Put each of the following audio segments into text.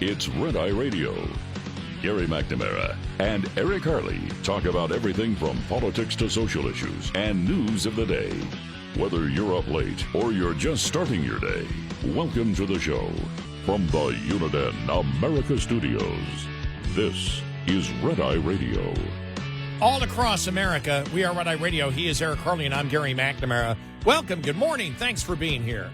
It's Red Eye Radio. Gary McNamara and Eric Harley talk about everything from politics to social issues and news of the day. Whether you're up late or you're just starting your day, welcome to the show. From the Uniden America Studios, this is Red Eye Radio. All across America, we are Red Eye Radio. He is Eric Harley, and I'm Gary McNamara. Welcome. Good morning. Thanks for being here.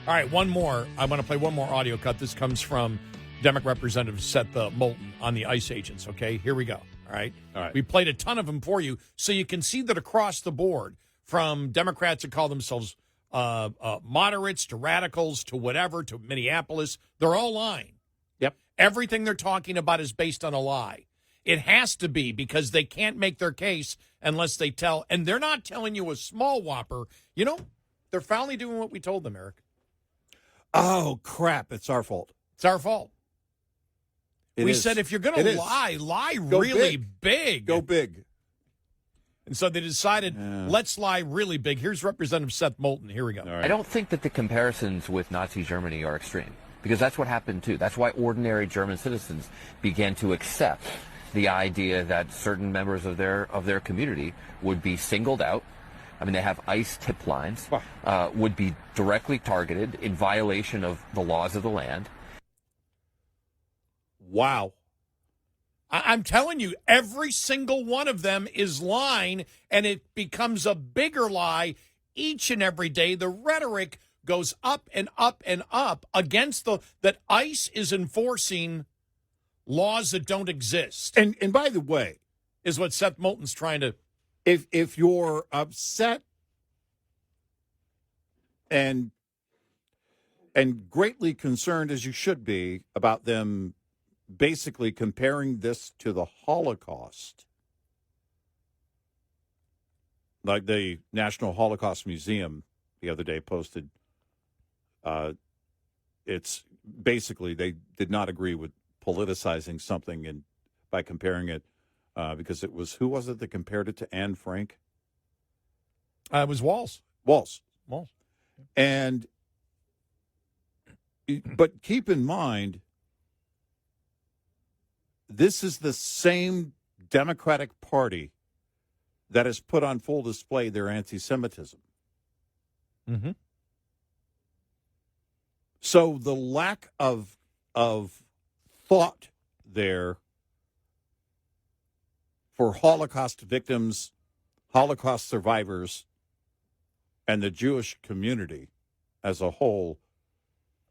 All right, one more. I want to play one more audio cut. This comes from Democrat Representative Seth Moulton on the ICE agents, okay? Here we go, all right? We played a ton of them for you, so you can see that across the board, from Democrats that call themselves moderates to radicals to whatever, to Minneapolis, they're all lying. Yep. Everything they're talking about is based on a lie. It has to be, because they can't make their case unless they tell, and they're not telling you a small whopper. You know, they're finally doing what we told them, Eric. Oh, crap. It's our fault. It's our fault. We said, if you're going to lie really big. Go big. And so they decided, let's lie really big. Here's Representative Seth Moulton. Here we go. Right. I don't think that the comparisons with Nazi Germany are extreme, because that's what happened too. That's why ordinary German citizens began to accept the idea that certain members of their community would be singled out. I mean, they have ICE tip lines, would be directly targeted in violation of the laws of the land. Wow. I'm telling you, every single one of them is lying, and it becomes a bigger lie each and every day. The rhetoric goes up and up and up against that ICE is enforcing laws that don't exist. And by the way, is what Seth Moulton's trying to. If you're upset and greatly concerned, as you should be, about them basically comparing this to the Holocaust, like the National Holocaust Museum the other day posted, it's basically they did not agree with politicizing something and by comparing it, because it was, who was it that compared it to Anne Frank? It was Walls. Walls. And, but keep in mind, this is the same Democratic Party that has put on full display their anti-Semitism. Mm-hmm. So the lack of thought there for Holocaust victims, Holocaust survivors, and the Jewish community as a whole,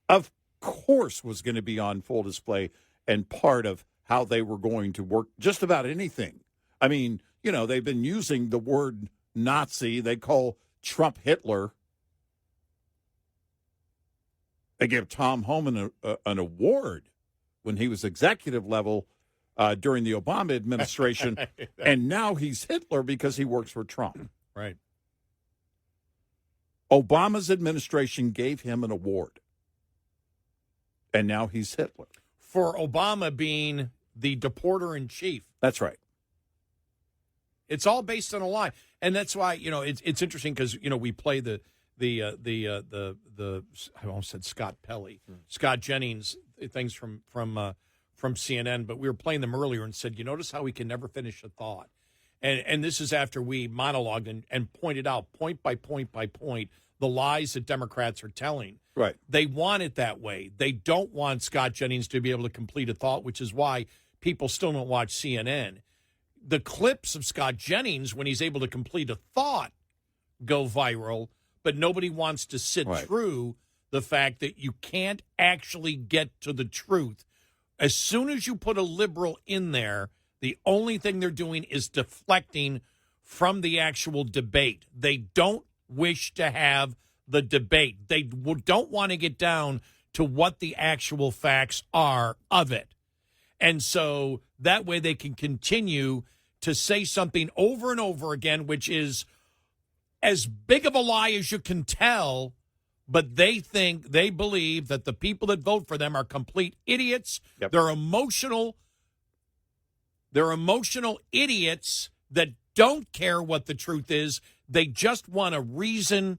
of course, was going to be on full display and part of how they were going to work just about anything. I mean, you know, they've been using the word Nazi. They call Trump Hitler. They gave Tom Homan an award when he was executive level during the Obama administration, and now he's Hitler because he works for Trump. Right. Obama's administration gave him an award, and now he's Hitler. For Obama being the deporter-in-chief. That's right. It's all based on a lie. And that's why, you know, it's interesting because, you know, we play the I almost said Scott Pelley, Scott Jennings, things from CNN, but we were playing them earlier and said, you notice how we can never finish a thought. And this is after we monologued and pointed out point by point by point the lies that Democrats are telling. Right. They want it that way. They don't want Scott Jennings to be able to complete a thought, which is why people still don't watch CNN. The clips of Scott Jennings, when he's able to complete a thought, go viral, but nobody wants to sit through the fact that you can't actually get to the truth. As soon as you put a liberal in there, the only thing they're doing is deflecting from the actual debate. They don't wish to have the debate. They don't want to get down to what the actual facts are of it. And so that way they can continue to say something over and over again, which is as big of a lie as you can tell, but they believe that the people that vote for them are complete idiots. Yep. They're emotional idiots that don't care what the truth is. They just want a reason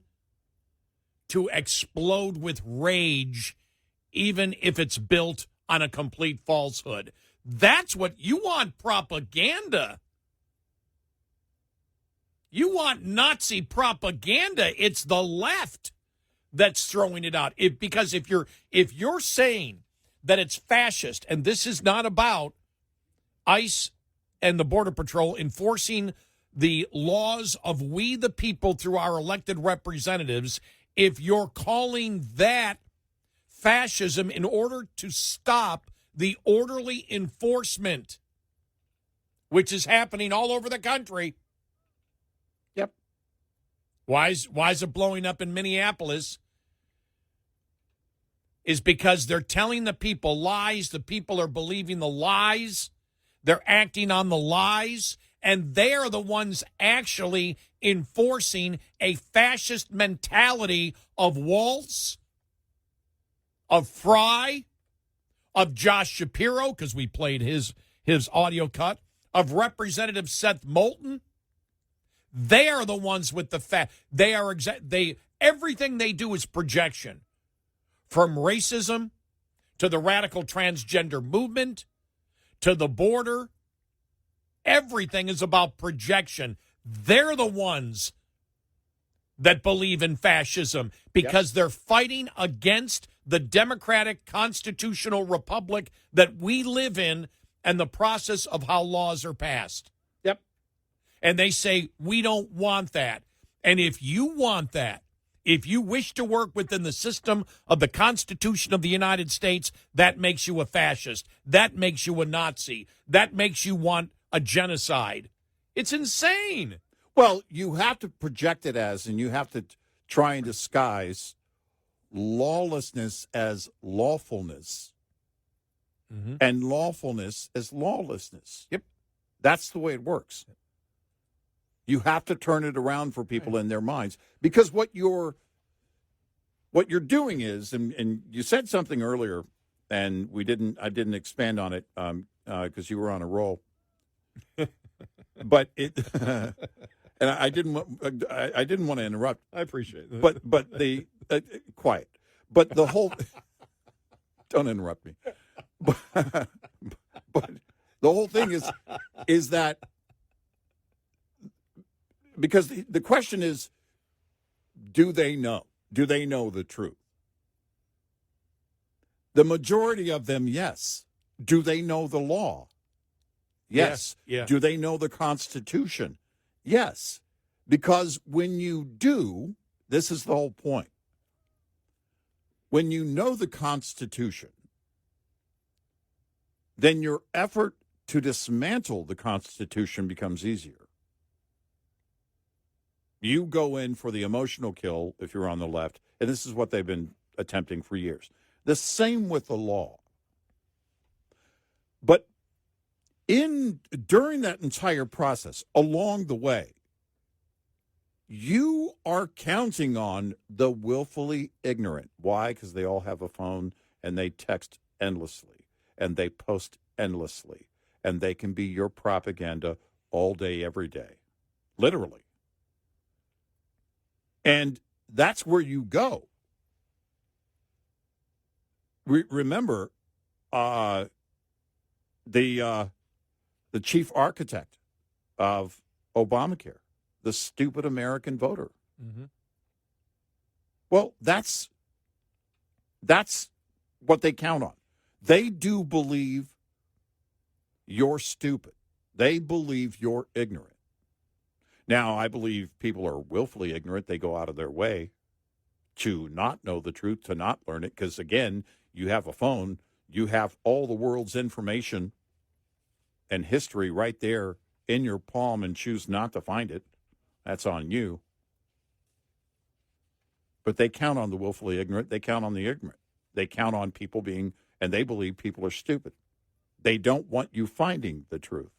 to explode with rage, even if it's built on a complete falsehood. That's what you want, propaganda. You want Nazi propaganda. It's the left that's throwing it out. Because if you're saying that it's fascist, and this is not about ICE and the Border Patrol enforcing the laws of we the people through our elected representatives, if you're calling that fascism in order to stop the orderly enforcement, which is happening all over the country. Yep. Why is it blowing up in Minneapolis? Is because they're telling the people lies. The people are believing the lies. They're acting on the lies. And they are the ones actually enforcing a fascist mentality of Waltz, of Fry, of Josh Shapiro, because we played his audio cut, of Representative Seth Moulton. They are the ones with the everything they do is projection. From racism to the radical transgender movement to the border, everything is about projection. They're the ones that believe in fascism because they're fighting against the democratic constitutional republic that we live in and the process of how laws are passed. Yep. And they say, we don't want that. And if you want that, if you wish to work within the system of the Constitution of the United States, that makes you a fascist. That makes you a Nazi. That makes you want a genocide. It's insane. Well, you have to project it as, and you have to try and disguise lawlessness as lawfulness and lawfulness as lawlessness. Yep. That's the way it works. You have to turn it around for people in their minds, because what you're doing is, and you said something earlier, and I didn't expand on it because you were on a roll, but it, and I didn't want to interrupt. I appreciate that. But the quiet, but the whole don't interrupt me. But the whole thing is that. Because the question is, do they know? Do they know the truth? The majority of them, yes. Do they know the law? Yes. Yeah. Do they know the Constitution? Yes. Because when you do, this is the whole point. When you know the Constitution, then your effort to dismantle the Constitution becomes easier. You go in for the emotional kill if you're on the left, and this is what they've been attempting for years. The same with the law. But during that entire process, along the way, you are counting on the willfully ignorant. Why? Because they all have a phone, and they text endlessly, and they post endlessly, and they can be your propaganda all day, every day, literally. And that's where you go. Remember, the chief architect of Obamacare, the stupid American voter. Mm-hmm. Well, that's what they count on. They do believe you're stupid. They believe you're ignorant. Now, I believe people are willfully ignorant. They go out of their way to not know the truth, to not learn it, because, again, you have a phone. You have all the world's information and history right there in your palm and choose not to find it. That's on you. But they count on the willfully ignorant. They count on the ignorant. They count on people being, and they believe people are stupid. They don't want you finding the truth.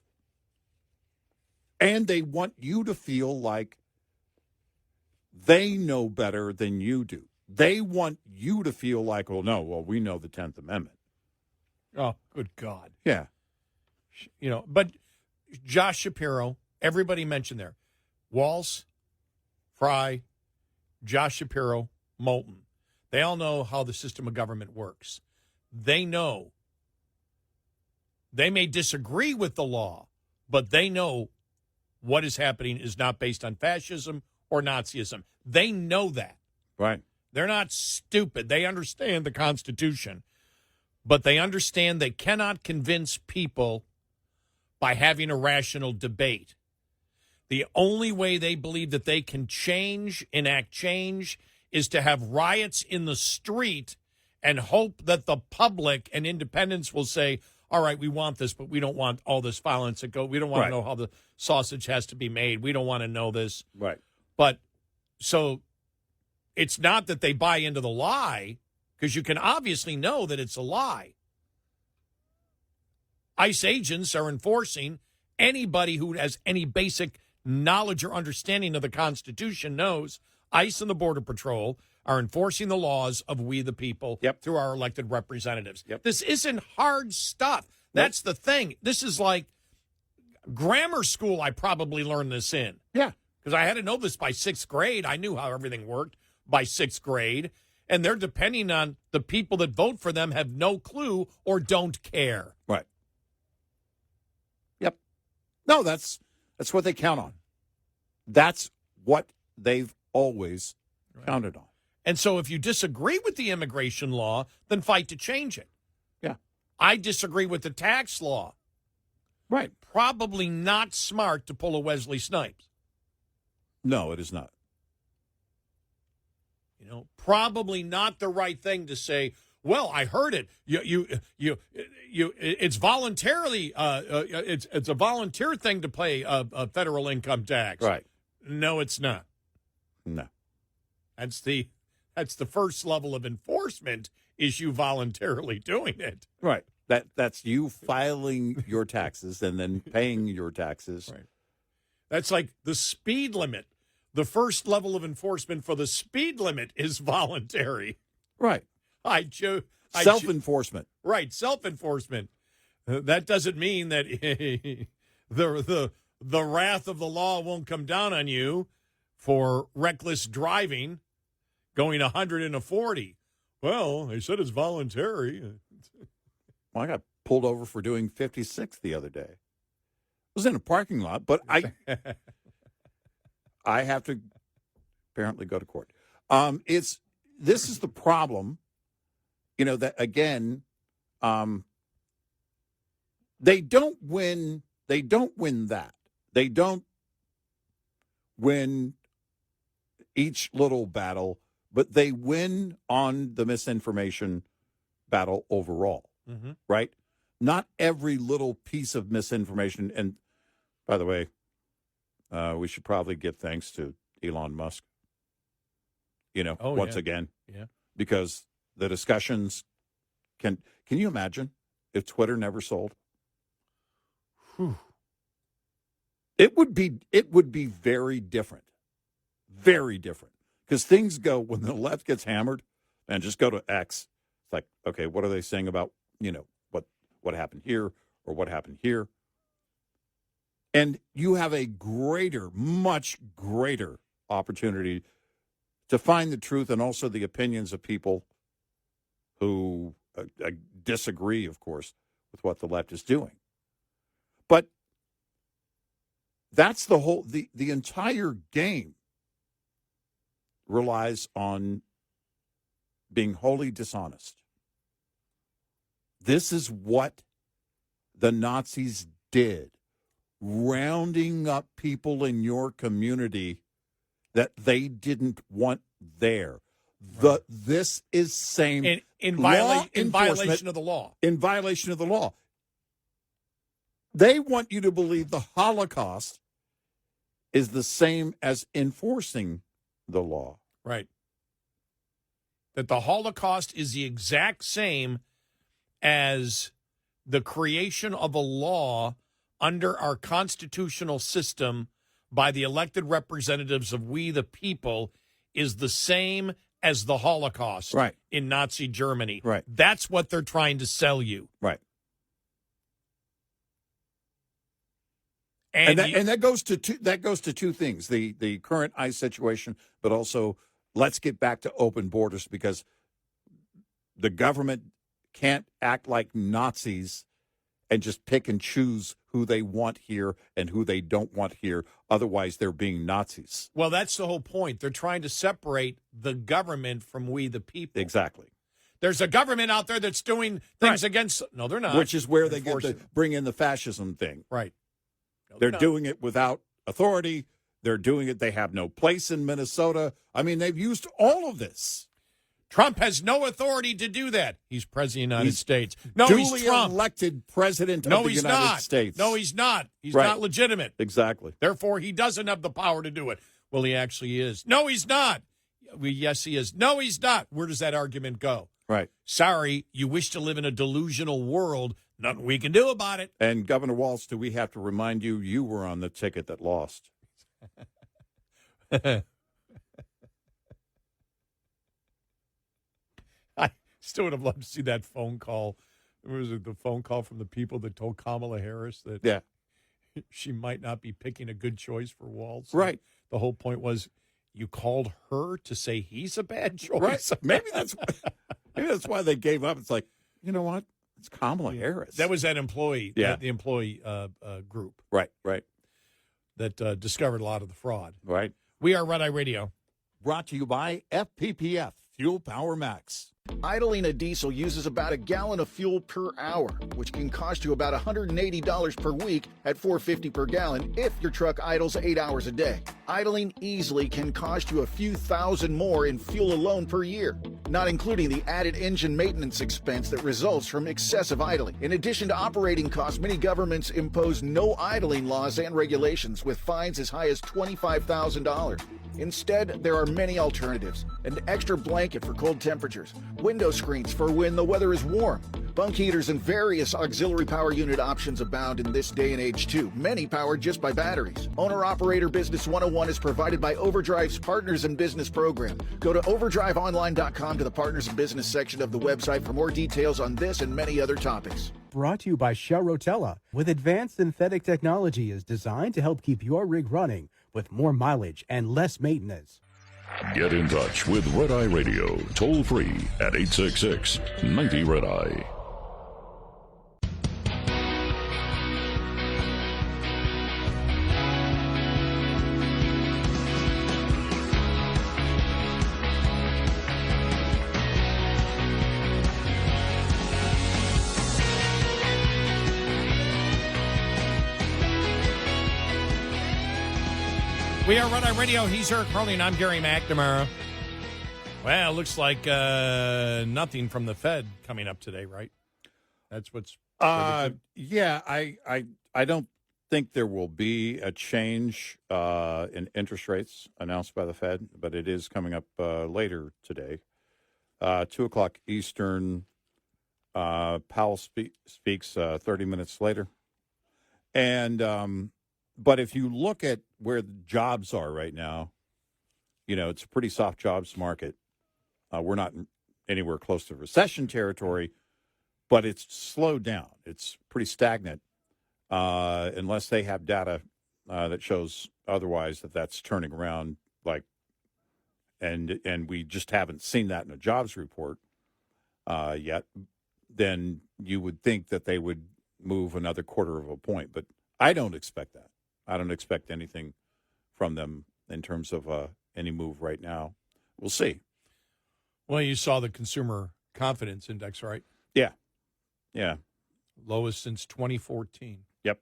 And they want you to feel like they know better than you do. They want you to feel like, we know the 10th Amendment. Oh, good God. Yeah. But Josh Shapiro, everybody mentioned there. Waltz, Fry, Josh Shapiro, Moulton. They all know how the system of government works. They know They may disagree with the law, but they know what is happening is not based on fascism or Nazism. They know that. Right. They're not stupid. They understand the Constitution, but they understand they cannot convince people by having a rational debate. The only way they believe that they can enact change, is to have riots in the street and hope that the public and independents will say, all right, we want this, but we don't want all this violence to go. We don't want to know how the sausage has to be made. We don't want to know this. Right. But so it's not that they buy into the lie, because you can obviously know that it's a lie. ICE agents are enforcing. Anybody who has any basic knowledge or understanding of the Constitution knows ICE and the Border Patrol are enforcing the laws of we the people through our elected representatives. This isn't hard stuff. That's the thing. This is like grammar school. I probably learned this in. Yeah. Because I had to know this by 6th grade. I knew how everything worked by 6th grade. And they're depending on the people that vote for them have no clue or don't care. Right. Yep. No, that's what they count on. That's what they've always counted on. And so if you disagree with the immigration law, then fight to change it. Yeah. I disagree with the tax law. Right. Probably not smart to pull a Wesley Snipes. No, it is not. You know, probably not the right thing to say. Well, I heard it. It's voluntarily. It's a volunteer thing to pay a federal income tax. Right. No, it's not. No. That's the first level of enforcement. Is you voluntarily doing it. Right. That's you filing your taxes and then paying your taxes. Right. That's like the speed limit. The first level of enforcement for the speed limit is voluntary. Right. Self-enforcement. Right, self-enforcement. That doesn't mean that the wrath of the law won't come down on you for reckless driving, going 100 in a 40. Well, they said it's voluntary. Well, I got pulled over for doing 56 the other day. I was in a parking lot, but I have to apparently go to court. This is the problem. You know, that again, they don't win. They don't win that. They don't win each little battle, but they win on the misinformation battle overall, right? Not every little piece of misinformation. And by the way, we should probably give thanks to Elon Musk, once again. Yeah. Because the discussions can you imagine if Twitter never sold? Whew. It would be very different. Very different. Because things go, when the left gets hammered, and just go to X, it's like, okay, what are they saying about, what happened here or what happened here? And you have a much greater opportunity to find the truth and also the opinions of people who disagree, of course, with what the left is doing. But that's the entire game relies on being wholly dishonest. This is what the Nazis did, rounding up people in your community that they didn't want there. This is same in violation of the law. In violation of the law. They want you to believe the Holocaust is the same as enforcing the law. Right. That the Holocaust is the exact same as the creation of a law under our constitutional system by the elected representatives of we the people is the same as the Holocaust in Nazi Germany. Right. That's what they're trying to sell you. Right. And that goes to two things: the current ICE situation, but also let's get back to open borders, because the government can't act like Nazis and just pick and choose who they want here and who they don't want here. Otherwise, they're being Nazis. Well, that's the whole point. They're trying to separate the government from we the people. Exactly. There's a government out there that's doing things against... No, they're not. Which is where they get to bring in the fascism thing. Right. No, they're doing it without authority. They're doing it. They have no place in Minnesota. I mean, they've used all of this. Trump has no authority to do that. He's president of the United States. No, duly he's Trump. Elected president of the United States. No, he's not. He's not legitimate. Exactly. Therefore, he doesn't have the power to do it. Well, he actually is. No, he's not. Yes, he is. No, he's not. Where does that argument go? Right. Sorry, you wish to live in a delusional world. Nothing we can do about it. And Governor Walz, do we have to remind you, you were on the ticket that lost? I still would have loved to see that phone call. Was it the phone call from the people that told Kamala Harris that she might not be picking a good choice for Walz? Right. The whole point was you called her to say he's a bad choice. Right. Maybe that's why they gave up. It's like, you know what? It's Kamala Harris. That was that employee, the employee group. Right. That discovered a lot of the fraud. Right. We are Red Eye Radio. Brought to you by FPPF, Fuel Power Max. Idling a diesel uses about a gallon of fuel per hour, which can cost you about $180 per week at $4.50 per gallon if your truck idles 8 hours a day. Idling easily can cost you a few thousand more in fuel alone per year, not including the added engine maintenance expense that results from excessive idling. In addition to operating costs, many governments impose no idling laws and regulations with fines as high as $25,000. Instead, there are many alternatives. An extra blanket for cold temperatures, window screens for when the weather is warm, bunk heaters, and various auxiliary power unit options abound in this day and age too, many powered just by batteries. Owner-Operator Business 101 is provided by Overdrive's Partners in Business program. Go to overdriveonline.com to the Partners in Business section of the website for more details on this and many other topics. Brought to you by Shell Rotella. With advanced synthetic technology is designed to help keep your rig running with more mileage and less maintenance. Get in touch with Red Eye Radio, toll free at 866-90-RED-EYE. We are Red Eye Radio. He's Eric Harley, and I'm Gary McNamara. Well, looks like nothing from the Fed coming up today, right? That's what's... Yeah, I don't think there will be a change in interest rates announced by the Fed, but it is coming up later today. 2 o'clock Eastern, Powell speaks 30 minutes later. And... But if you look at where the jobs are right now, you know, it's a pretty soft jobs market. We're not anywhere close to recession territory, but it's slowed down. It's pretty stagnant unless they have data that shows otherwise that's turning around. And we just haven't seen that in a jobs report yet. Then you would think that they would move another quarter of a point, but I don't expect that. I don't expect anything from them in terms of any move right now. We'll see. Well, you saw the consumer confidence index, right? Yeah. Lowest since 2014. Yep.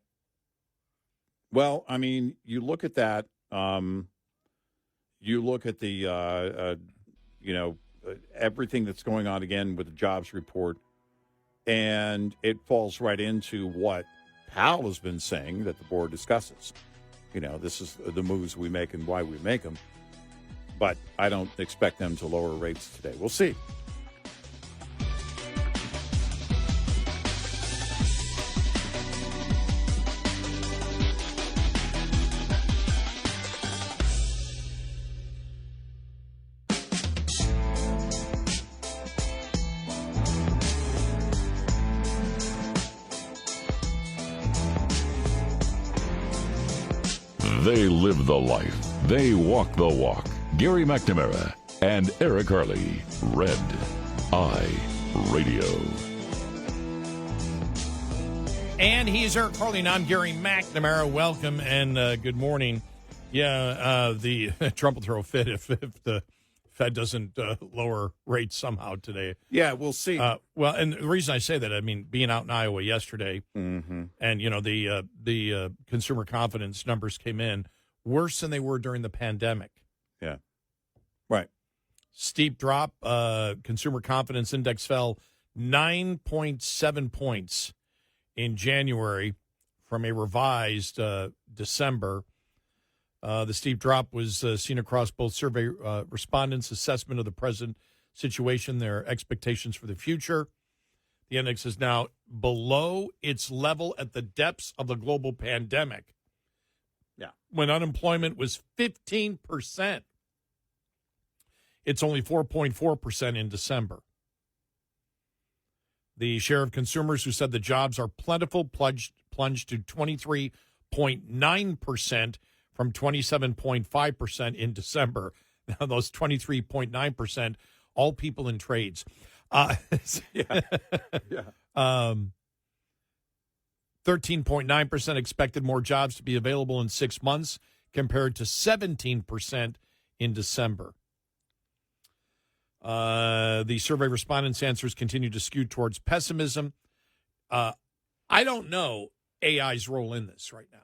Well, I mean, you look at that. You look at the, everything that's going on again with the jobs report, and it falls right into what Powell has been saying that the board discusses. You know, this is the moves we make and why we make them. But I don't expect them to lower rates today. We'll see. They live the life. They walk the walk. Gary McNamara and Eric Harley. Red Eye Radio. And he's Eric Harley, and I'm Gary McNamara. Welcome and good morning. Yeah, the Trump will throw a fit if the Fed doesn't lower rates somehow today. Yeah, we'll see. Well, and the reason I say that, I mean, being out in Iowa yesterday, and the consumer confidence numbers came in worse than they were during the pandemic. Yeah, right. Steep drop. Consumer confidence index fell 9.7 points in January from a revised December. The steep drop was seen across both survey respondents' assessment of the present situation, their expectations for the future. The index is now below its level at the depths of the global pandemic. Yeah. When unemployment was 15%. It's only 4.4% in December. The share of consumers who said the jobs are plentiful plunged to 23.9% from 27.5% in December. Now, those 23.9%, all people in trades. Yeah. 13.9% expected more jobs to be available in 6 months compared to 17% in December. The survey respondents' answers continue to skew towards pessimism. I don't know AI's role in this right now.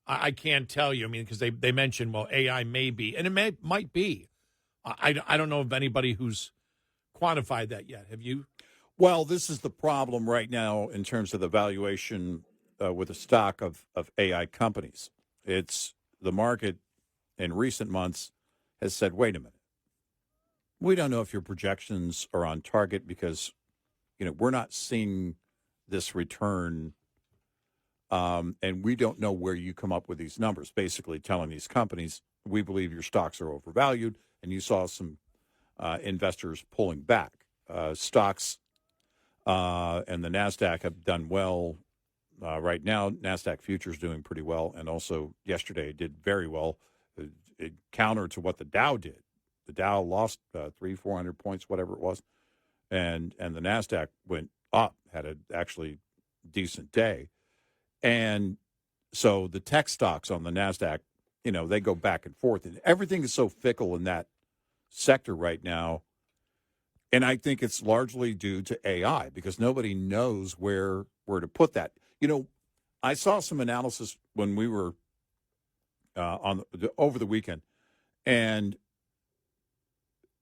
I can't tell you. I mean, because they mentioned, well, AI may be, and it might be. I don't know of anybody who's quantified that yet. Have you? Well, this is the problem right now in terms of the valuation with the stock of AI companies. It's the market in recent months has said, wait a minute. We don't know if your projections are on target because, we're not seeing this return, and we don't know where you come up with these numbers, basically telling these companies, we believe your stocks are overvalued, and you saw some investors pulling back. Stocks and the NASDAQ have done well right now. NASDAQ futures doing pretty well, and also yesterday it did very well, it counter to what the Dow did. The Dow lost 400 points, whatever it was, and the NASDAQ went up, had an actually decent day. And so the tech stocks on the NASDAQ, they go back and forth. And everything is so fickle in that sector right now. And I think it's largely due to AI because nobody knows where to put that. I saw some analysis when we were over the weekend, and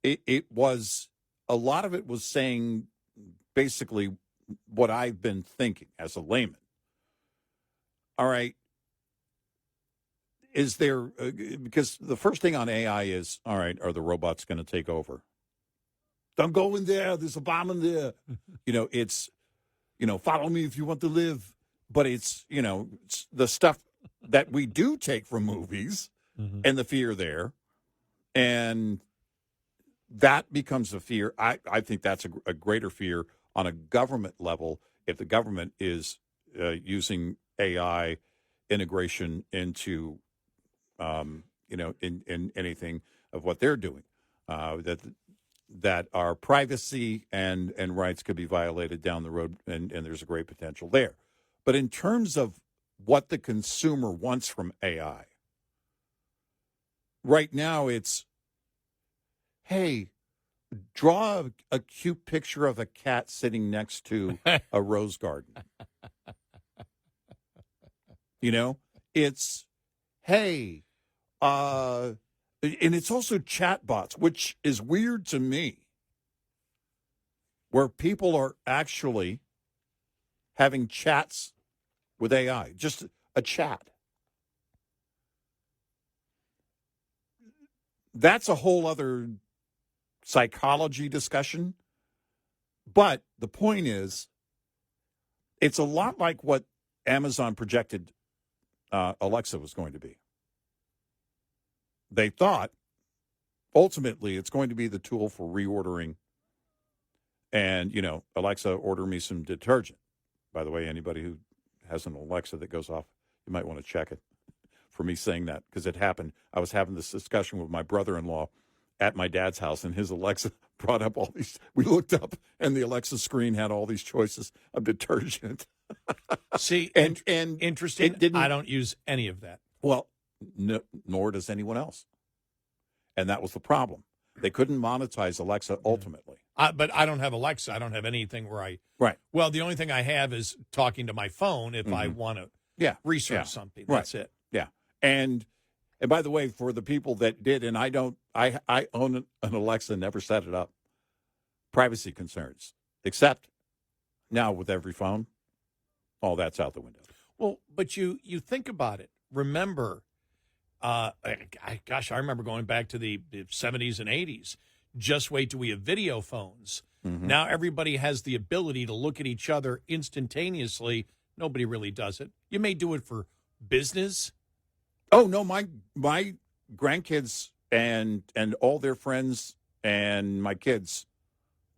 it was a lot of it was saying basically what I've been thinking as a layman. All right. Is there, because the first thing on AI is, all right, are the robots going to take over? Don't go in there. There's a bomb in there. It's, follow me if you want to live. But it's, it's the stuff that we do take from movies and the fear there. And that becomes a fear. I think that's a greater fear on a government level if the government is using AI integration into, in anything of what they're doing, that our privacy and rights could be violated down the road, and there's a great potential there. But in terms of what the consumer wants from AI, right now it's, hey, draw a cute picture of a cat sitting next to a rose garden. It's, hey, and it's also chatbots, which is weird to me, where people are actually having chats with AI, just a chat. That's a whole other psychology discussion. But the point is, it's a lot like what Amazon projected Alexa was going to be. They thought, ultimately, it's going to be the tool for reordering. And, Alexa, order me some detergent. By the way, anybody who has an Alexa that goes off, you might want to check it for me saying that, because it happened. I was having this discussion with my brother-in-law at my dad's house, and his Alexa brought up all these. We looked up, and the Alexa screen had all these choices of detergent. See, And interesting. it didn't. I don't use any of that. Well, no, nor does anyone else. And that was the problem. They couldn't monetize Alexa ultimately. But I don't have Alexa. I don't have anything where I. Right. Well, the only thing I have is talking to my phone if I want to research something. That's it. Yeah. And by the way, for the people that did, and I don't, I own an Alexa, never set it up. Privacy concerns, except now with every phone, all that's out the window. Well, but you think about it. Remember, I remember going back to the 70s and 80s. Just wait till we have video phones. Mm-hmm. Now everybody has the ability to look at each other instantaneously. Nobody really does it. You may do it for business. Oh no, my grandkids and all their friends and my kids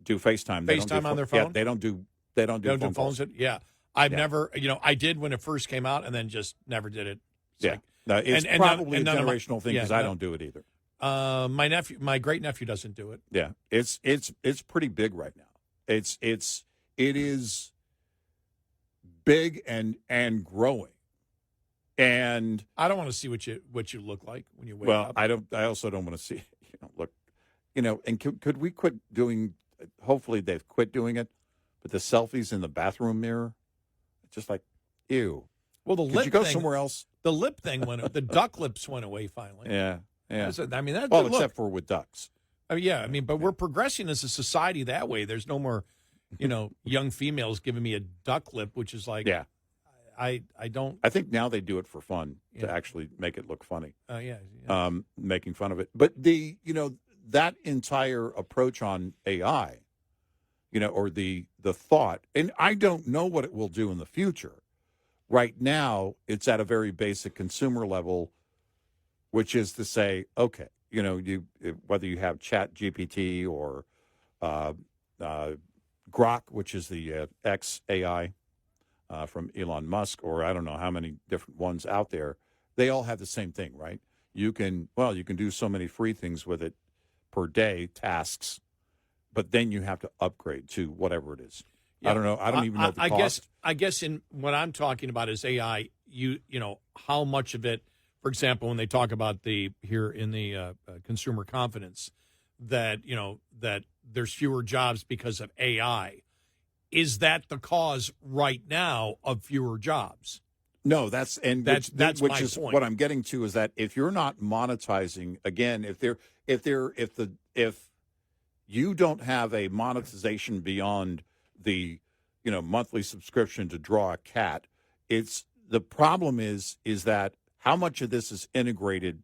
do FaceTime. They FaceTime on their phone? Yeah, they don't do phone calls. Yeah. I've never, I did when it first came out and then just never did it. It's It's probably a generational thing because I don't do it either. My great nephew doesn't do it. Yeah, it's pretty big right now. It is big and growing. And I don't want to see what you look like when you wake up. I also don't want to see look, and could we quit doing, hopefully they've quit doing it, but the selfies in the bathroom mirror, it's just like, ew. Well, the Could lip you go thing, somewhere else? The lip thing the duck lips went away finally. Yeah. I mean, that's except for with ducks. But we're progressing as a society that way. There's no more, young females giving me a duck lip, which is like, I don't. I think now they do it for fun to actually make it look funny. Making fun of it, but that entire approach on AI, or the thought, and I don't know what it will do in the future. Right now, it's at a very basic consumer level, which is to say, okay, whether you have Chat GPT or Grok, which is the X AI from Elon Musk, or I don't know how many different ones out there, they all have the same thing, right? You can do so many free things with it per day, tasks, but then you have to upgrade to whatever it is. Yeah. I don't know. I don't even know the cost. I guess in what I'm talking about is AI. How much of it, for example, when they talk about here in the consumer confidence, that there's fewer jobs because of AI. Is that the cause right now of fewer jobs? No, that's my point. What I'm getting to is that if you're not monetizing, again, if you don't have a monetization beyond the monthly subscription to draw a cat, it's the problem is that how much of this is integrated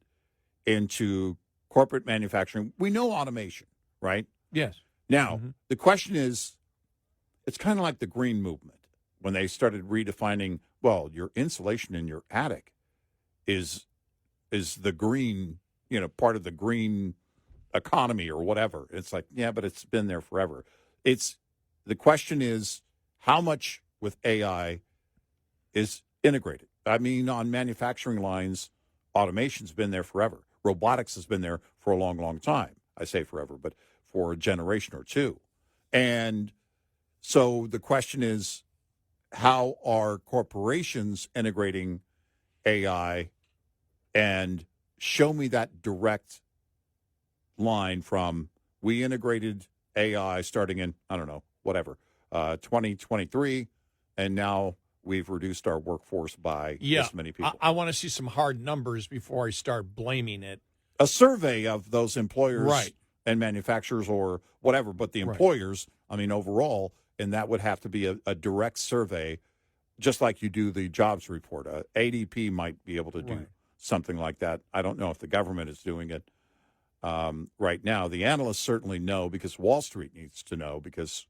into corporate manufacturing? We know automation, right? Yes. Now, the question is, it's kind of like the green movement when they started redefining, well, your insulation in your attic is the green, part of the green economy or whatever. It's like, yeah, but it's been there forever. The question is, how much with AI is integrated? I mean, on manufacturing lines, automation's been there forever. Robotics has been there for a long, long time. I say forever, but for a generation or two. And so the question is, how are corporations integrating AI? And show me that direct line from we integrated AI starting in, 2023, and now we've reduced our workforce by this many people. I want to see some hard numbers before I start blaming it. A survey of those employers and manufacturers or whatever, but the employers, overall, and that would have to be a direct survey, just like you do the jobs report. ADP might be able to do something like that. I don't know if the government is doing it right now. The analysts certainly know because Wall Street needs to know because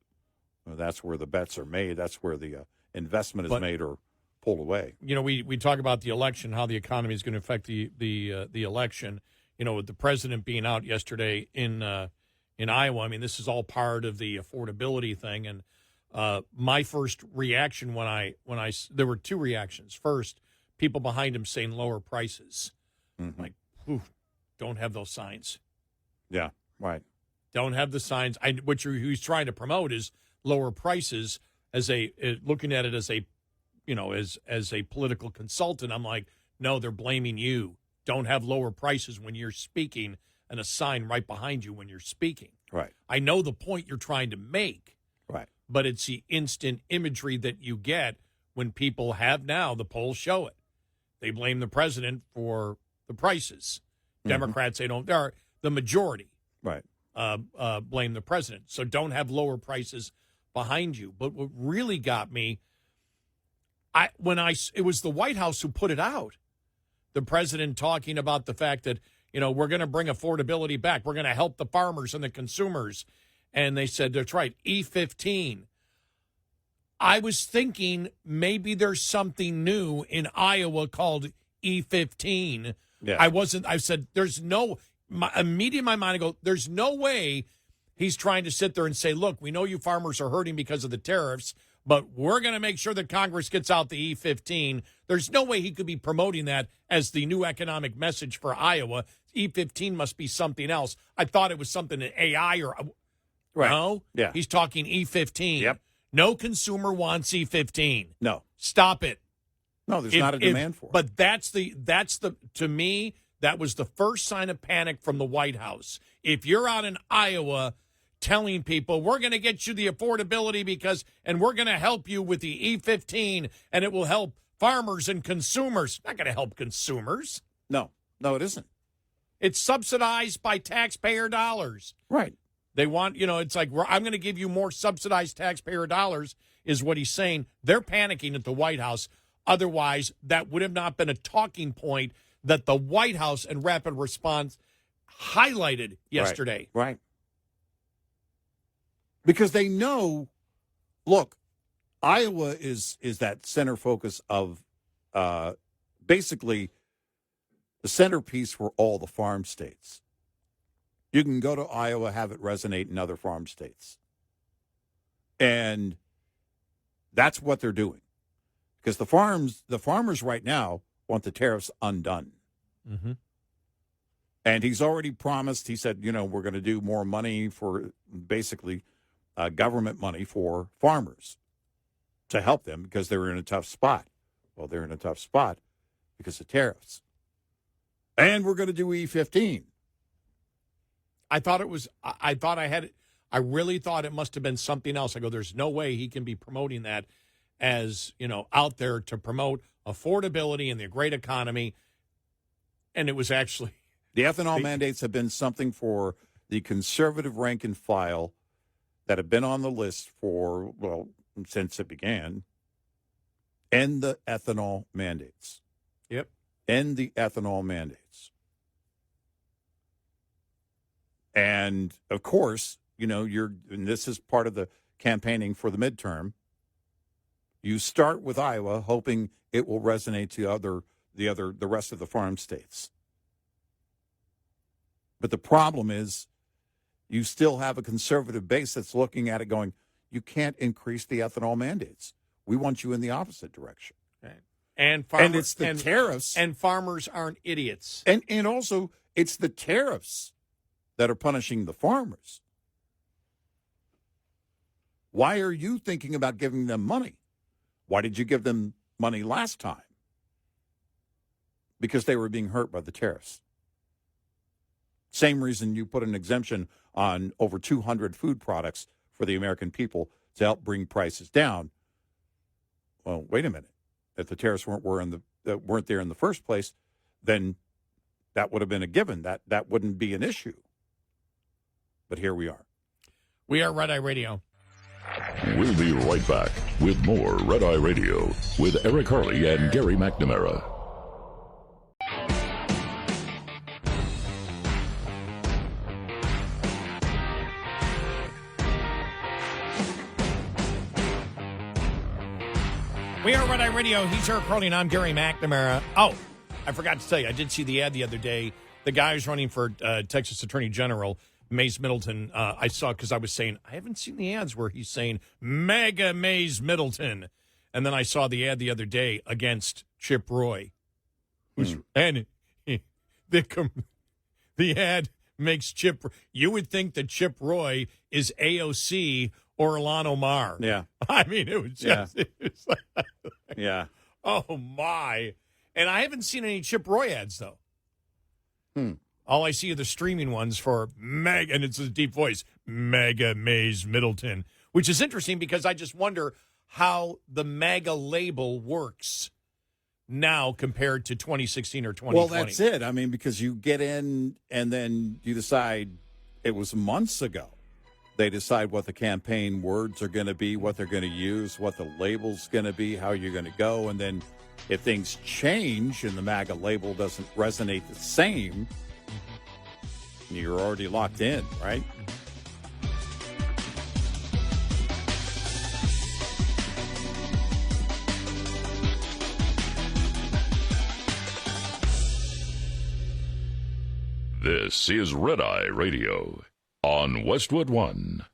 that's where the bets are made. That's where the investment is made or pulled away. We talk about the election, how the economy is going to affect the election. With the president being out yesterday in Iowa, this is all part of the affordability thing. And my first reaction there were two reactions. First, people behind him saying lower prices. Mm-hmm. Like, don't have those signs. Yeah, right. Don't have the signs. What he's trying to promote is lower prices as looking at it as a as a political consultant, I'm like, no, they're blaming you. Don't have lower prices when you're speaking and a sign right behind you when you're speaking. Right. I know the point you're trying to make. Right. But it's the instant imagery that you get when people have now, the polls show it. They blame the president for the prices. Democrats, they don't. They're the majority. Right. Blame the president. So don't have lower prices behind you. But what really got me, it was the White House who put it out. The president talking about the fact that, we're going to bring affordability back. We're going to help the farmers and the consumers. And they said, that's right, E15. I was thinking maybe there's something new in Iowa called E15. Yeah. I said, immediately in my mind, I go, there's no way he's trying to sit there and say, look, we know you farmers are hurting because of the tariffs, but we're going to make sure that Congress gets out the E15. There's no way he could be promoting that as the new economic message for Iowa. E15 must be something else. I thought it was something in AI or... Right. No? Yeah. He's talking E15. Yep. No consumer wants E15. No. Stop it. No, there's not a demand for it. But that's the to me, that was the first sign of panic from the White House. If you're out in Iowa telling people we're going to get you the affordability and we're going to help you with the E15 and it will help farmers and consumers. Not going to help consumers. No, it isn't. It's subsidized by taxpayer dollars. Right. They want, it's like, I'm going to give you more subsidized taxpayer dollars, is what he's saying. They're panicking at the White House. Otherwise, that would have not been a talking point that the White House and Rapid Response highlighted yesterday. Right. Because they know, look, Iowa is that center focus of basically the centerpiece for all the farm states. You can go to Iowa, have it resonate in other farm states. And that's what they're doing. Because the farmers right now want the tariffs undone. Mm-hmm. And he's already promised, he said, we're going to do more money for basically government money for farmers to help them because they're in a tough spot. Well, they're in a tough spot because of tariffs. And we're going to do E15. I really thought it must have been something else. I go, there's no way he can be promoting that as, out there to promote affordability and the great economy. And it was actually. The ethanol mandates have been something for the conservative rank and file that have been on the list since it began. End the ethanol mandates. Yep. End the ethanol mandates. And, of course, and this is part of the campaigning for the midterm. You start with Iowa, hoping it will resonate to the rest of the farm states. But the problem is you still have a conservative base that's looking at it going, you can't increase the ethanol mandates. We want you in the opposite direction. Right. And it's the tariffs. And farmers aren't idiots. And also, it's the tariffs that are punishing the farmers. Why are you thinking about giving them money? Why did you give them money last time? Because they were being hurt by the tariffs. Same reason you put an exemption on over 200 food products for the American people to help bring prices down. Well, wait a minute. If the tariffs weren't there in the first place, then that would have been a given. That wouldn't be an issue. But here we are. We are Red Eye Radio. We'll be right back with more Red Eye Radio with Eric Harley and Gary McNamara. We are Red Eye Radio. He's Eric Harley and I'm Gary McNamara. Oh, I forgot to tell you, I did see the ad the other day. The guy who's running for Texas Attorney General, Mays Middleton, I saw because I was saying, I haven't seen the ads where he's saying MAGA Mays Middleton. And then I saw the ad the other day against Chip Roy. And the ad makes Chip. You would think that Chip Roy is AOC or Ilhan Omar. Yeah. I mean, it was just, Yeah. oh, my. And I haven't seen any Chip Roy ads, though. Hmm. All I see are the streaming ones for MAGA, and it's a deep voice, MAGA Mays Middleton, which is interesting because I just wonder how the MAGA label works now compared to 2016 or 2020. Well, that's it. I mean, because you get in and then you decide it was months ago. They decide what the campaign words are going to be, what they're going to use, what the label's going to be, how you're going to go. And then if things change and the MAGA label doesn't resonate the same, you're already locked in, right? This is Red Eye Radio on Westwood One.